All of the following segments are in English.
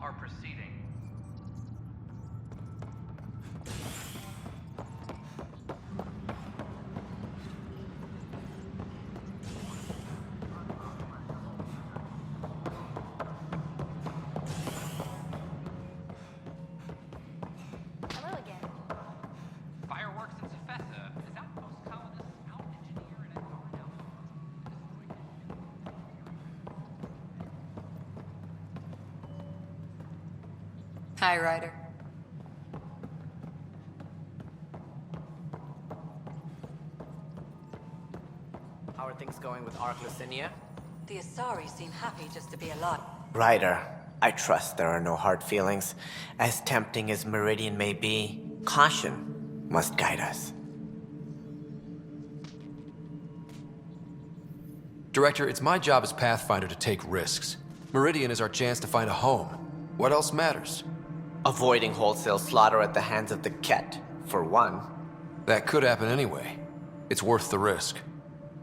are proceeding. Hello again. Fireworks in Cephessa as outpost colonists out-engineer an Andromeda. Hi, Ryder. How are things going with Ark Lucinia? The Asari seem happy just to be alive. Ryder, I trust there are no hard feelings. As tempting as Meridian may be, caution must guide us. Director, it's my job as Pathfinder to take risks. Meridian is our chance to find a home. What else matters? Avoiding wholesale slaughter at the hands of the Ket, for one. That could happen anyway. It's worth the risk.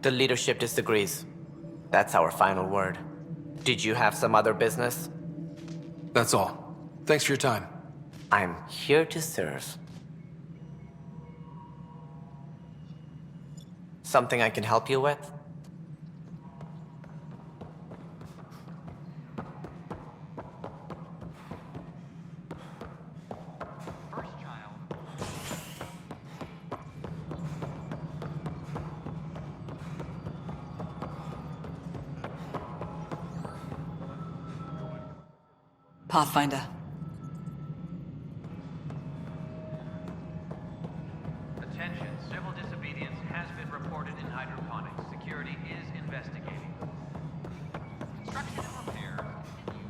The leadership disagrees. That's our final word. Did you have some other business? That's all. Thanks for your time. I'm here to serve. Something I can help you with? First child. Pathfinder. Attention, civil disobedience has been reported in hydroponics. Security is investigating. Construction and repair continue.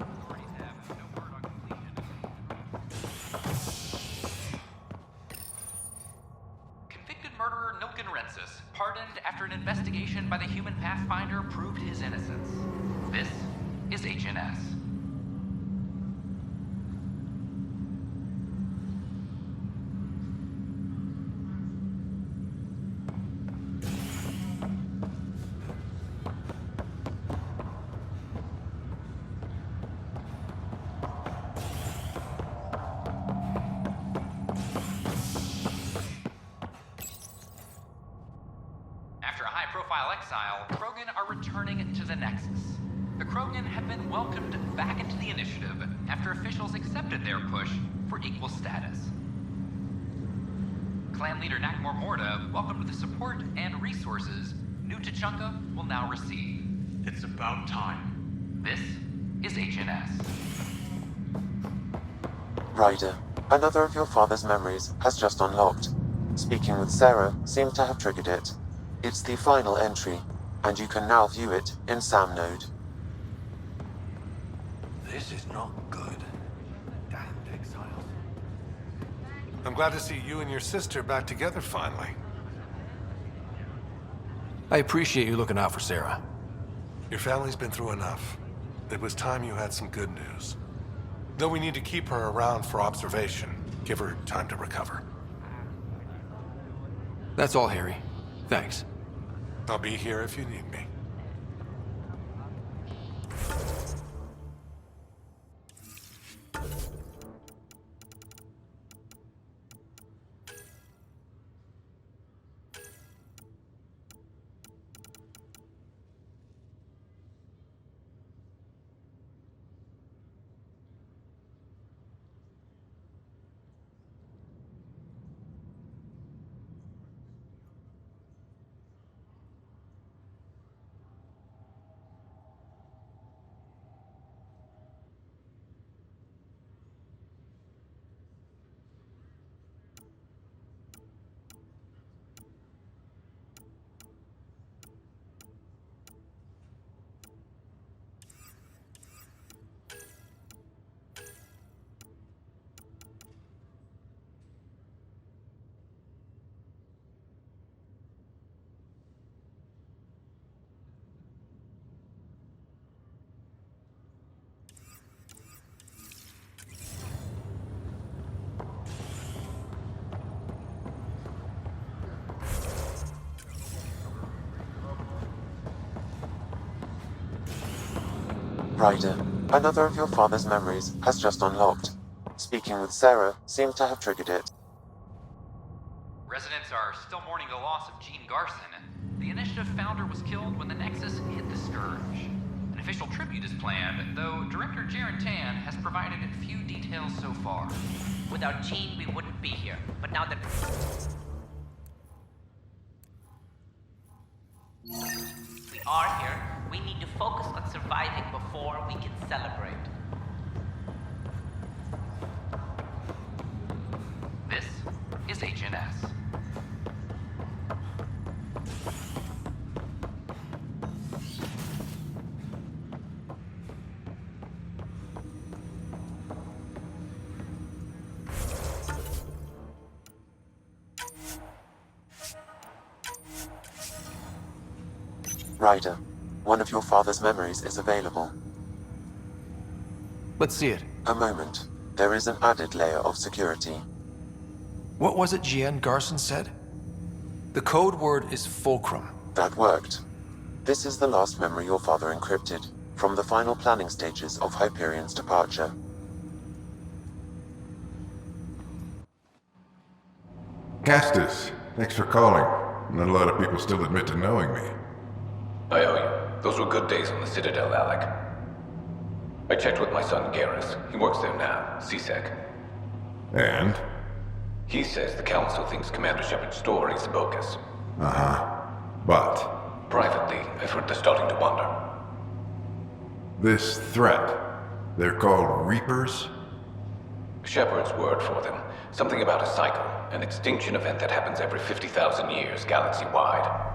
Authorities have no word on completion. Convicted murderer Nilken Rensis, pardoned after an investigation by the human Pathfinder proved his innocence. This is HNS. After a high-profile exile, Krogan are returning to the Nexus. The Krogan have been welcomed back into the initiative after officials accepted their push for equal status. Clan leader Nakmor Morda welcomed the support and resources New Tachanka will now receive. It's about time. This is HNS. Ryder, another of your father's memories has just unlocked. Speaking with Sarah seems to have triggered it. It's the final entry, and you can now view it in Sam Node. This is not good. Damned exiles. I'm glad to see you and your sister back together finally. I appreciate you looking out for Sarah. Your family's been through enough. It was time you had some good news. Though we need to keep her around for observation, give her time to recover. That's all, Harry. Thanks. I'll be here if you need me. Ryder, another of your father's memories has just unlocked. Speaking with Sarah seemed to have triggered it. Residents are still mourning the loss of Gene Garson. The Initiative founder was killed when the Nexus hit the Scourge. An official tribute is planned, though Director Jaren Tan has provided few details so far. Without Gene, we wouldn't be here. But now that we are here, we need to focus on surviving before we can celebrate. This is HNS. Ryder, one of your father's memories is available. Let's see it. A moment. There is an added layer of security. What was it Gien Garson said? The code word is Fulcrum. That worked. This is the last memory your father encrypted, from the final planning stages of Hyperion's departure. Castus, thanks for calling. Not a lot of people still admit to knowing me. I owe you. Those were good days on the Citadel, Alec. I checked with my son Garrus. He works there now, CSEC. And? He says the Council thinks Commander Shepard's story is bogus. Uh-huh. But? Privately, I've heard they're starting to wonder. This threat, they're called Reapers? Shepard's word for them. Something about a cycle, an extinction event that happens every 50,000 years, galaxy-wide.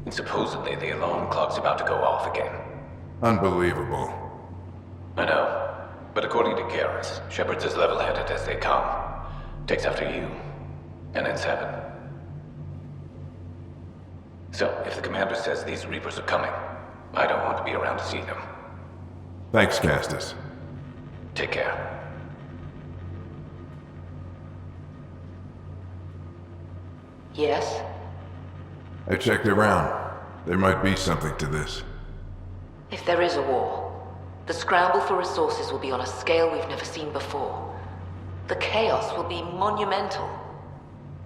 And supposedly the alarm clock's about to go off again. Unbelievable. I know. But according to Garrus, Shepard's as level-headed as they come. Takes after you. And ends heaven. So, if the commander says these Reapers are coming, I don't want to be around to see them. Thanks, Castus. Take care. Yes? I checked around. There might be something to this. If there is a war, the scramble for resources will be on a scale we've never seen before. The chaos will be monumental.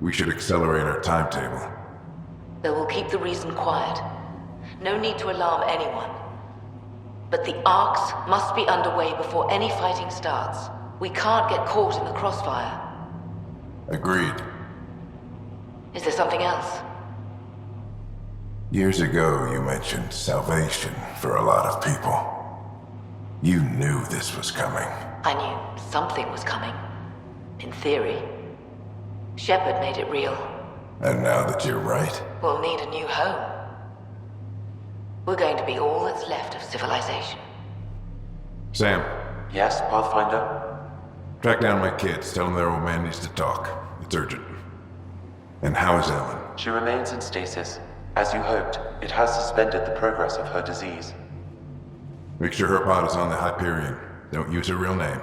We should accelerate our timetable. They will keep the reason quiet. No need to alarm anyone. But the arcs must be underway before any fighting starts. We can't get caught in the crossfire. Agreed. Is there something else? Years ago, you mentioned salvation for a lot of people. You knew this was coming. I knew something was coming. In theory. Shepard made it real. And now that you're right, We'll need a new home. We're going to be all that's left of civilization. Sam, Yes, Pathfinder? track down my kids. Tell them their old man needs to talk. It's urgent. And how is Ellen? She remains in stasis. As you hoped, it has suspended the progress of her disease. Make sure her pod is on the Hyperion. Don't use her real name.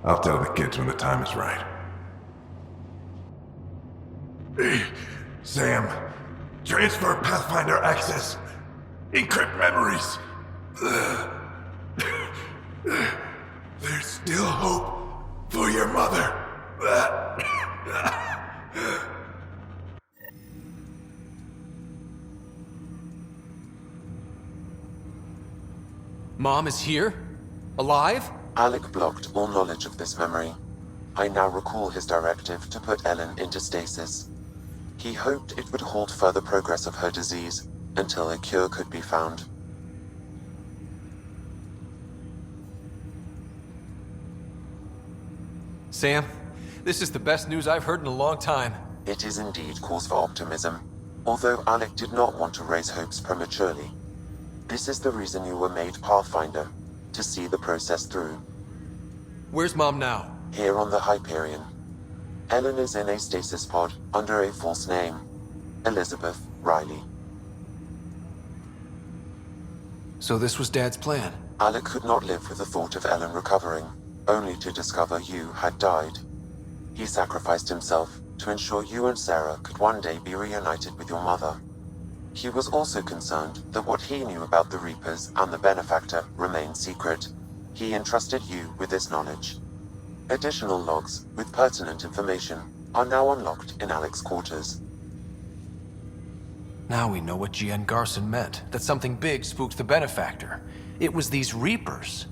I'll tell the kids when the time is right. Sam, transfer Pathfinder access. Encrypt memories. There's still hope for your mother. Mom is here? Alive? Alec blocked all knowledge of this memory. I now recall his directive to put Ellen into stasis. He hoped it would halt further progress of her disease until a cure could be found. Sam, this is the best news I've heard in a long time. It is indeed cause for optimism, although Alec did not want to raise hopes prematurely. This is the reason you were made Pathfinder, to see the process through. Where's Mom now? Here on the Hyperion. Ellen is in a stasis pod under a false name. Elizabeth Riley. So this was Dad's plan. Alec could not live with the thought of Ellen recovering, only to discover you had died. He sacrificed himself to ensure you and Sarah could one day be reunited with your mother. He was also concerned that what he knew about the Reapers and the Benefactor remained secret. He entrusted you with this knowledge. Additional logs with pertinent information are now unlocked in Alec's quarters. Now we know what Gian Garson meant, that something big spooked the Benefactor. It was these Reapers.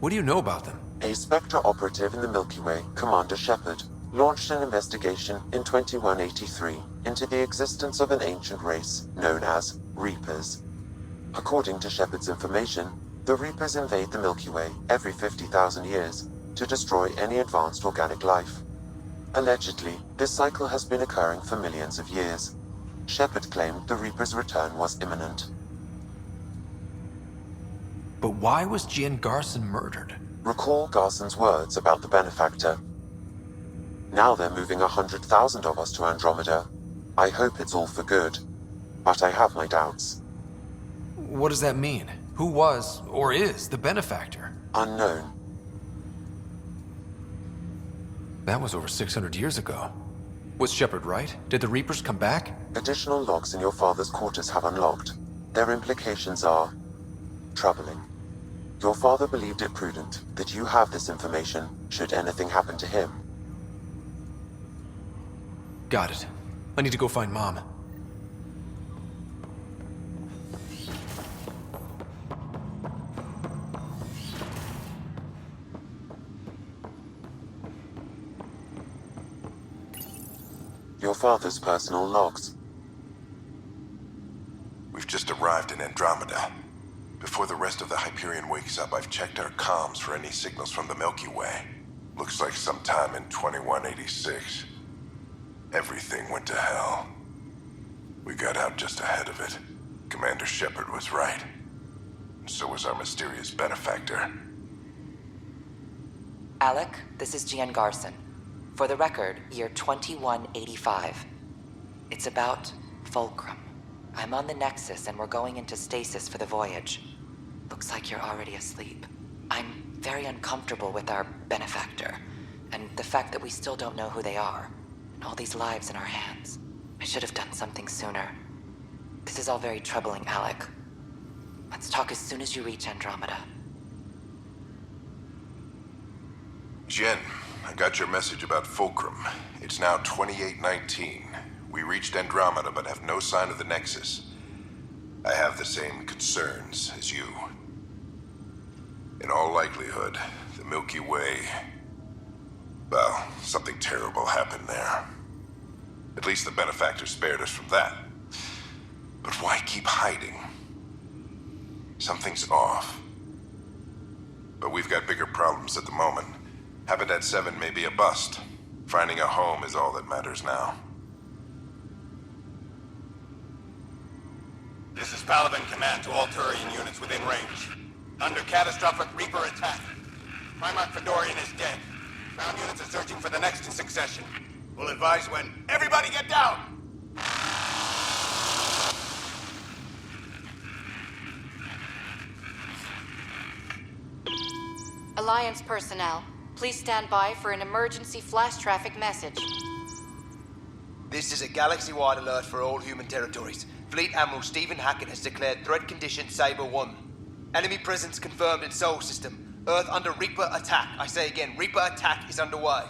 What do you know about them? A Spectre operative in the Milky Way, Commander Shepard, launched an investigation in 2183 into the existence of an ancient race known as Reapers. According to Shepard's information, the Reapers invade the Milky Way every 50,000 years to destroy any advanced organic life. Allegedly, this cycle has been occurring for millions of years. Shepard claimed the Reapers' return was imminent. But why was Gian Garson murdered? Recall Garson's words about the Benefactor. Now they're moving 100,000 of us to Andromeda. I hope it's all for good, but I have my doubts. What does that mean? Who was, or is, the Benefactor? Unknown. That was over 600 years ago. Was Shepard right? Did the Reapers come back? Additional logs in your father's quarters have unlocked. Their implications are troubling. Your father believed it prudent that you have this information should anything happen to him. Got it. I need to go find Mom. Your father's personal logs. We've just arrived in Andromeda. Before the rest of the Hyperion wakes up, I've checked our comms for any signals from the Milky Way. Looks like sometime in 2186. Everything went to hell. We got out just ahead of it. Commander Shepard was right. And so was our mysterious Benefactor. Alec, this is Gian Garson. For the record, year 2185. It's about Fulcrum. I'm on the Nexus and we're going into stasis for the voyage. Looks like you're already asleep. I'm very uncomfortable with our Benefactor, and the fact that we still don't know who they are, and all these lives in our hands. I should have done something sooner. This is all very troubling, Alec. Let's talk as soon as you reach Andromeda. Jen, I got your message about Fulcrum. It's now 2819. We reached Andromeda but have no sign of the Nexus. I have the same concerns as you. In all likelihood, the Milky Way... well, something terrible happened there. At least the Benefactor spared us from that. But why keep hiding? Something's off. But we've got bigger problems at the moment. Habitat 7 may be a bust. Finding a home is all that matters now. This is Paladin Command to all Turian units within range. Under catastrophic Reaper attack. Primarch Fedorian is dead. Ground units are searching for the next in succession. We'll advise when. Everybody get down! Alliance personnel, please stand by for an emergency flash traffic message. This is a galaxy-wide alert for all human territories. Fleet Admiral Stephen Hackett has declared threat condition Saber 1. Enemy presence confirmed in Sol System. Earth under Reaper attack. I say again, Reaper attack is underway.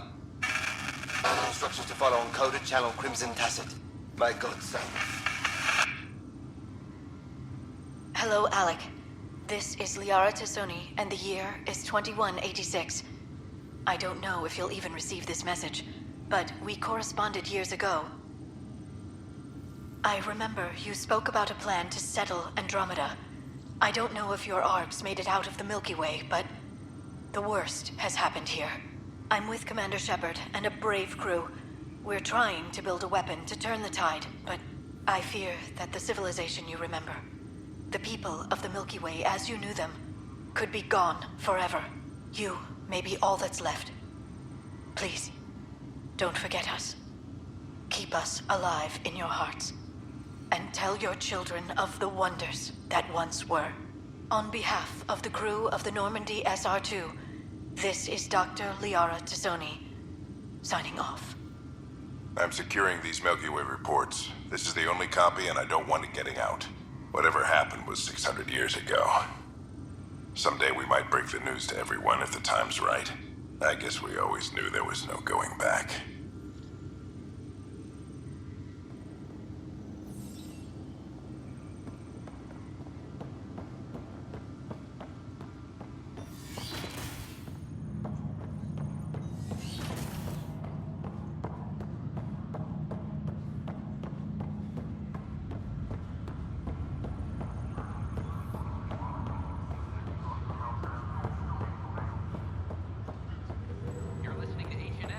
Instructions to follow on coded channel Crimson Tacit. May God save us. Hello, Alec. This is Liara Tassoni, and the year is 2186. I don't know if you'll even receive this message, but we corresponded years ago. I remember you spoke about a plan to settle Andromeda. I don't know if your arcs made it out of the Milky Way, but the worst has happened here. I'm with Commander Shepard and a brave crew. We're trying to build a weapon to turn the tide, but I fear that the civilization you remember, the people of the Milky Way as you knew them, could be gone forever. You may be all that's left. Please, don't forget us. Keep us alive in your hearts. And tell your children of the wonders that once were. On behalf of the crew of the Normandy SR2, this is Dr. Liara Tassoni, signing off. I'm securing these Milky Way reports. This is the only copy, and I don't want it getting out. Whatever happened was 600 years ago. Someday we might break the news to everyone if the time's right. I guess we always knew there was no going back. You're listening to HNS.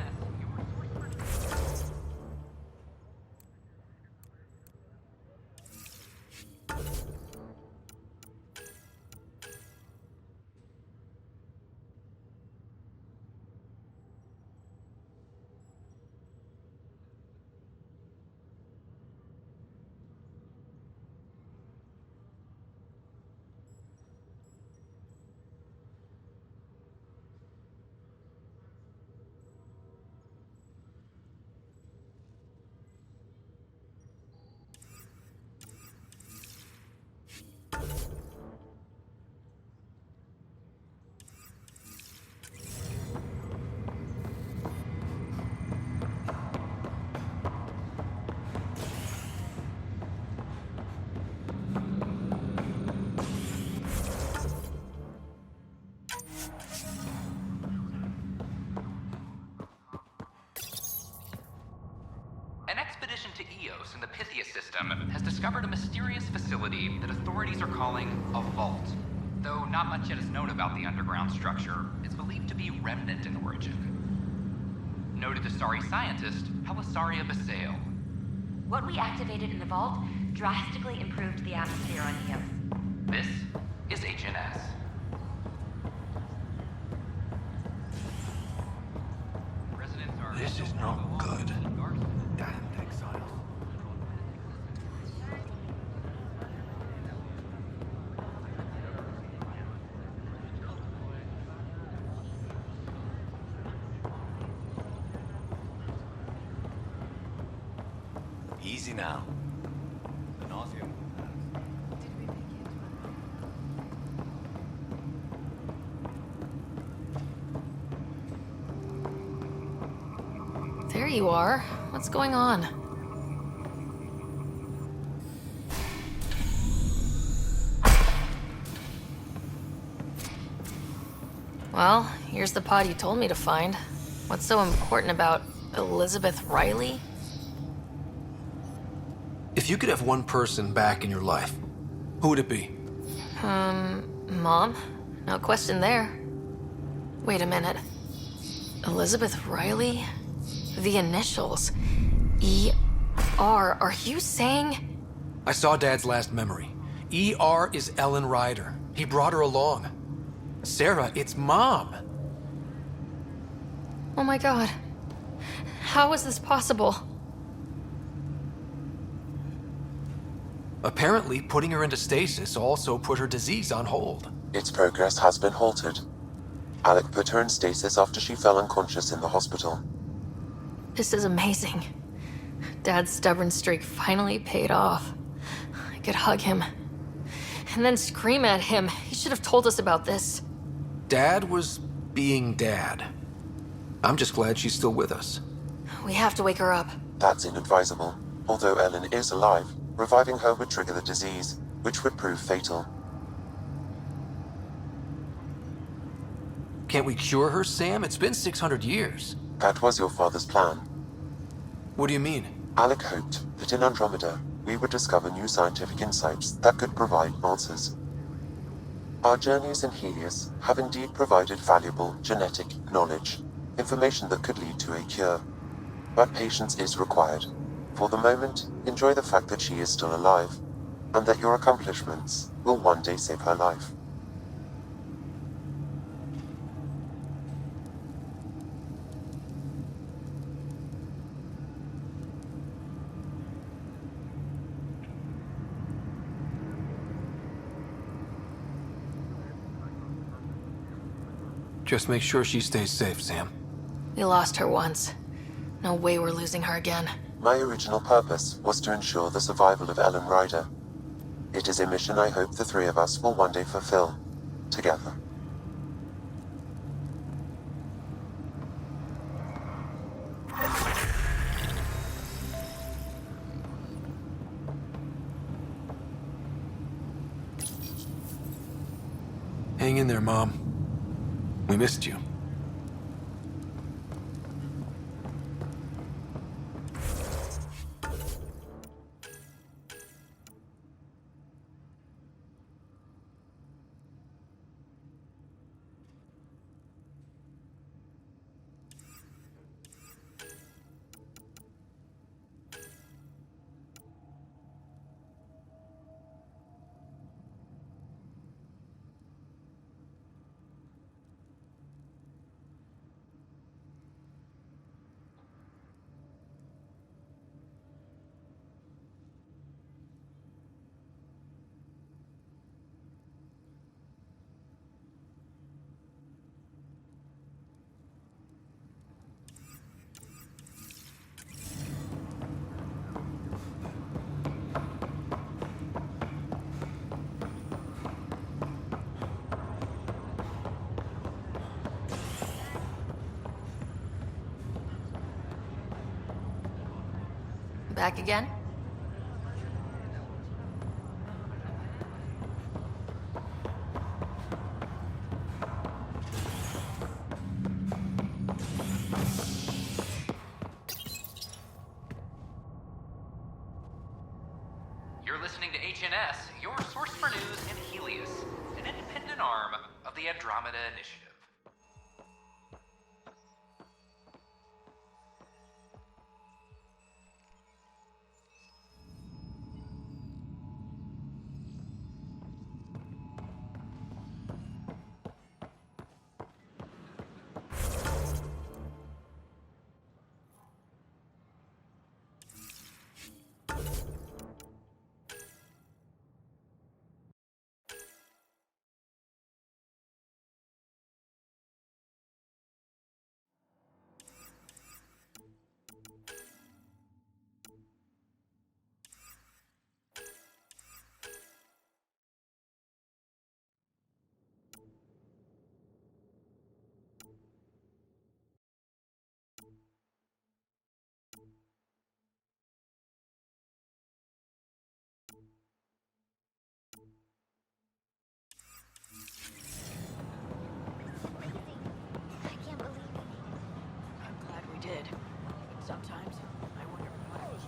An expedition to Eos in the Pythia system has discovered a mysterious facility that authorities are calling a vault. Though not much yet is known about the underground structure, it's believed to be remnant in origin. Noted Asari scientist Helisaria Basale. What we activated in the vault drastically improved the atmosphere on Eos. This is HNS. Residents are... This is not good. Damn exiles. Easy now. The nausea. There you are. What's going on? Well, here's the pod you told me to find. What's so important about Elizabeth Riley? If you could have one person back in your life, who would it be? Mom? No question there. Wait a minute. Elizabeth Riley? The initials. E.R. Are you saying? I saw Dad's last memory. E.R. is Ellen Ryder. He brought her along. Sarah, it's Mom. Oh my god. How is this possible? Apparently, putting her into stasis also put her disease on hold. Its progress has been halted. Alec put her in stasis after she fell unconscious in the hospital. This is amazing. Dad's stubborn streak finally paid off. I could hug him. And then scream at him. He should have told us about this. Dad was being Dad. I'm just glad she's still with us. We have to wake her up. That's inadvisable. Although Ellen is alive, reviving her would trigger the disease, which would prove fatal. Can't we cure her, Sam? It's been 600 years. That was your father's plan. What do you mean? Alec hoped that in Andromeda, we would discover new scientific insights that could provide answers. Our journeys in Helios have indeed provided valuable genetic knowledge, information that could lead to a cure. But patience is required. For the moment, enjoy the fact that she is still alive, and that your accomplishments will one day save her life. Just make sure she stays safe, Sam. We lost her once. No way we're losing her again. My original purpose was to ensure the survival of Ellen Ryder. It is a mission I hope the three of us will one day fulfill, together. Hang in there, Mom. We missed you. Back again? You're listening to HNS, your source for news in Helios, an independent arm of the Andromeda Initiative. I'm glad we did. But sometimes, I wonder why was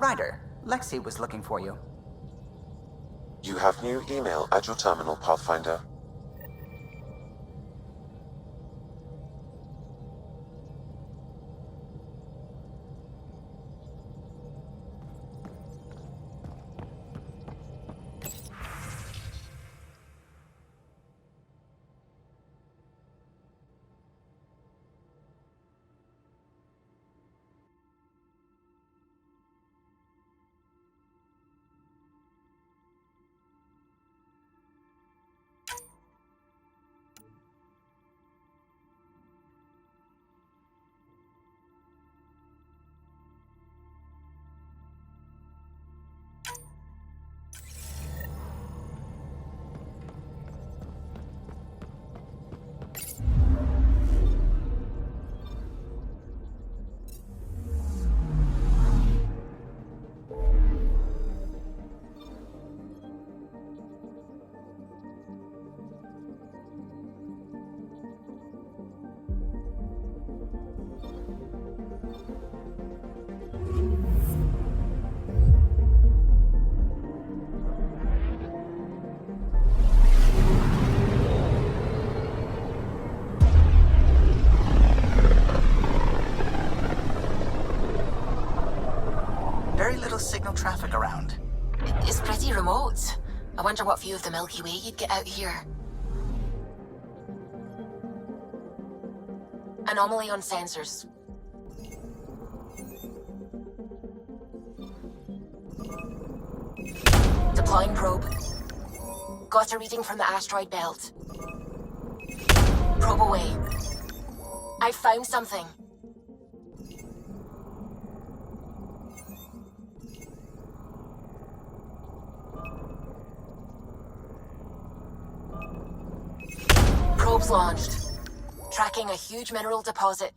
Ryder, Lexi was looking for you. You have new email at your terminal, Pathfinder. no traffic around. It's pretty remote. I wonder what view of the Milky Way you'd get out here. Anomaly on sensors. Deploying probe. Got a reading from the asteroid belt. Probe away. I found something. Probes launched. Tracking a huge mineral deposit.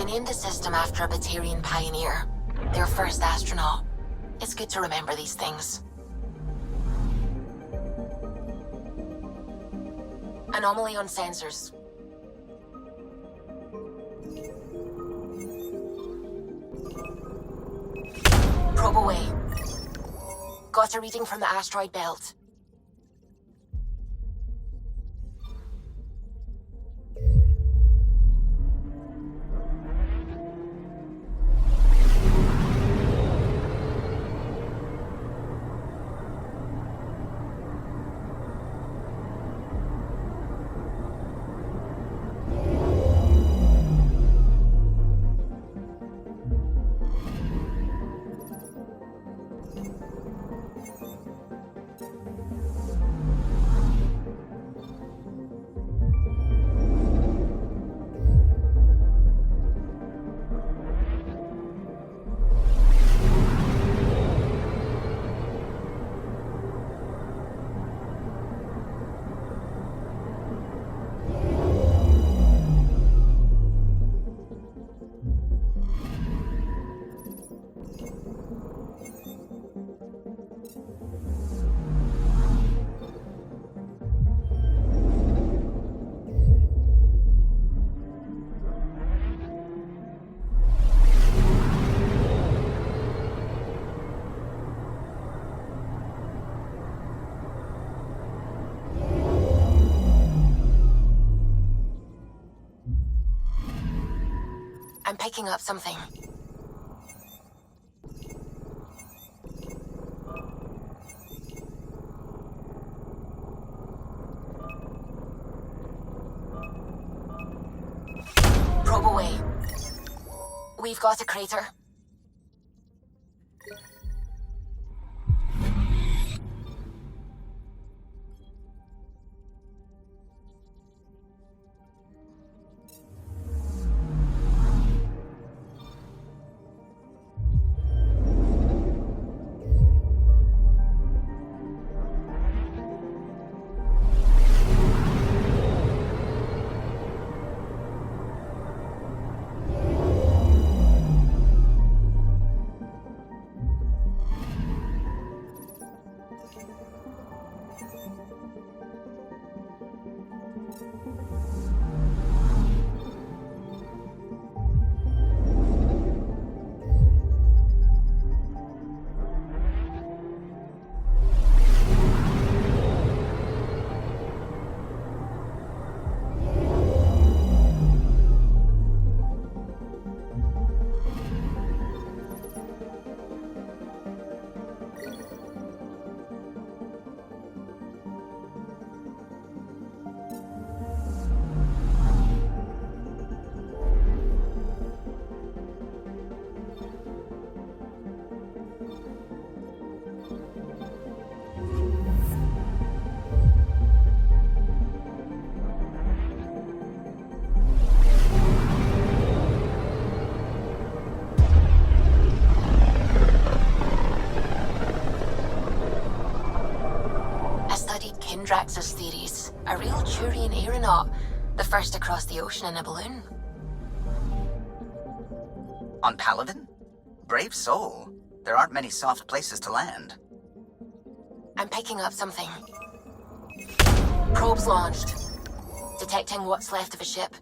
Named the system after a Batarian pioneer, their first astronaut. It's good to remember these things. Anomaly on sensors. Probe away. Got a reading from the asteroid belt. picking up something. Probe away. We've got a crater. Drax's theories. A real Turian aeronaut. The first to cross the ocean in a balloon. On Paladin? Brave soul. There aren't many soft places to land. I'm picking up something. Probes launched. Detecting what's left of a ship.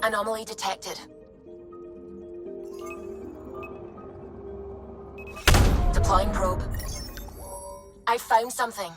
Anomaly detected. Deploying probe. I found something.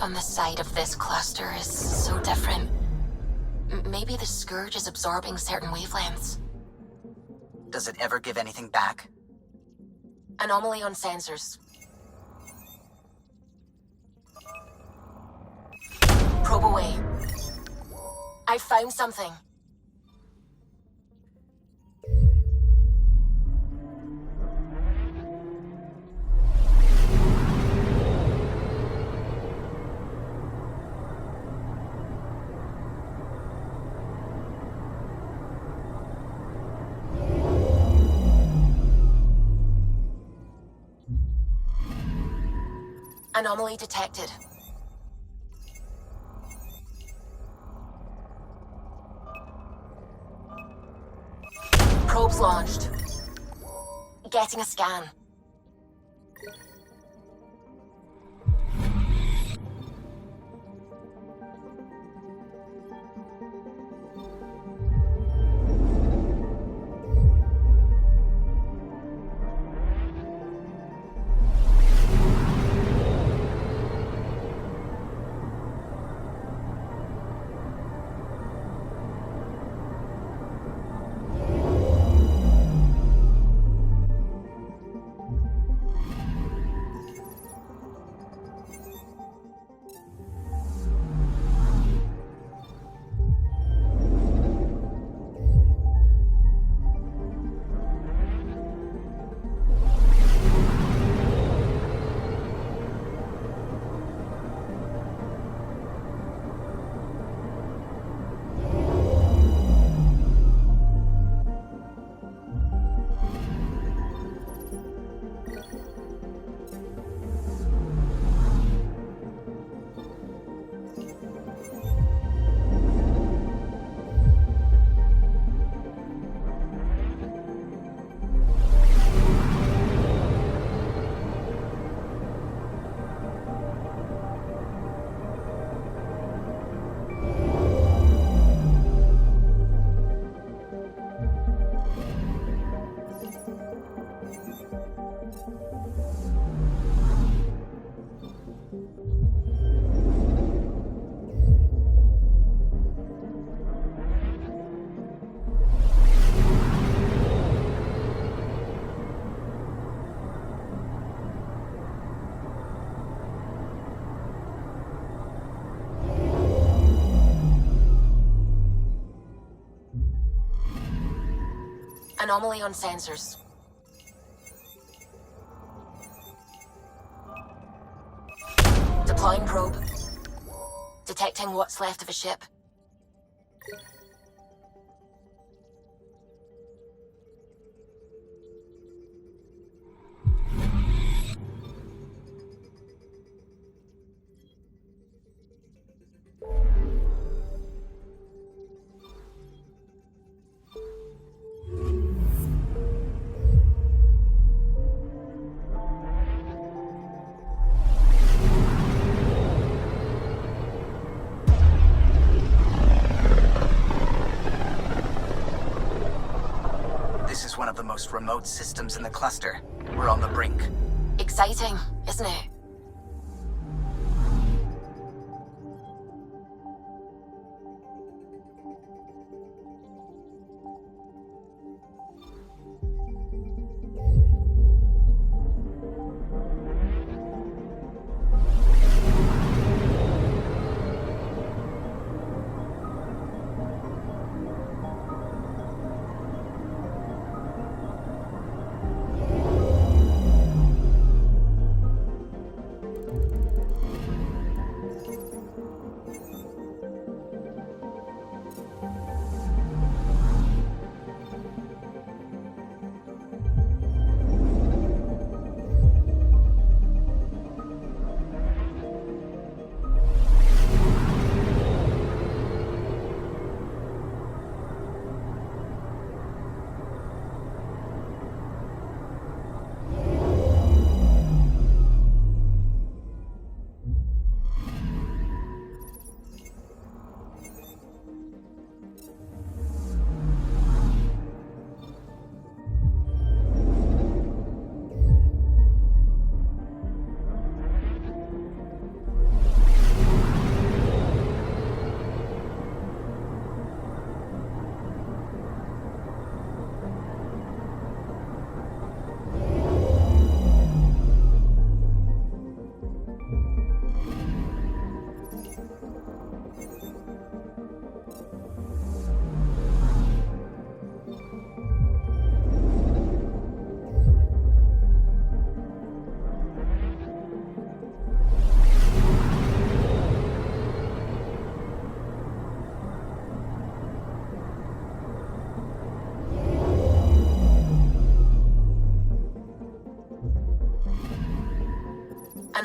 on the side of this cluster is so different. Maybe the Scourge is absorbing certain wavelengths. Does it ever give anything back? Anomaly on sensors. Probe away. I found something. Anomaly detected. Probes launched. Getting a scan. Anomaly on sensors. Deploying probe. Detecting what's left of a ship. One of the most remote systems in the cluster. We're on the brink. Exciting, isn't it?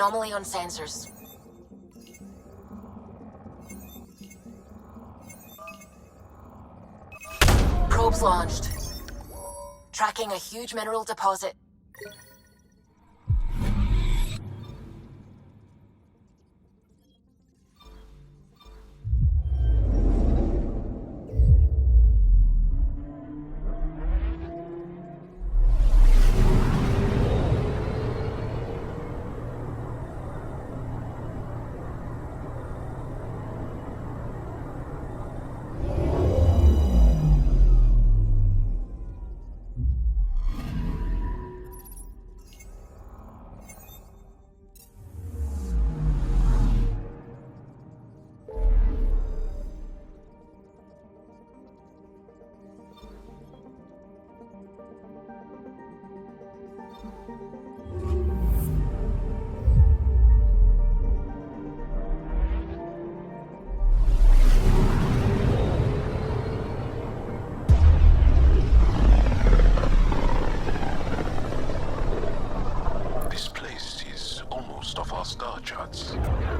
anomaly on sensors. Probes launched. Tracking a huge mineral deposit.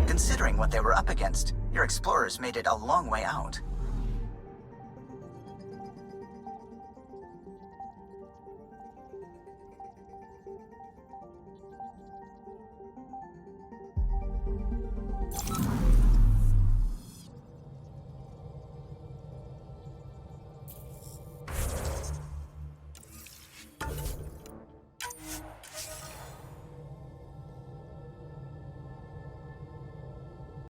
Considering what they were up against, your explorers made it a long way out.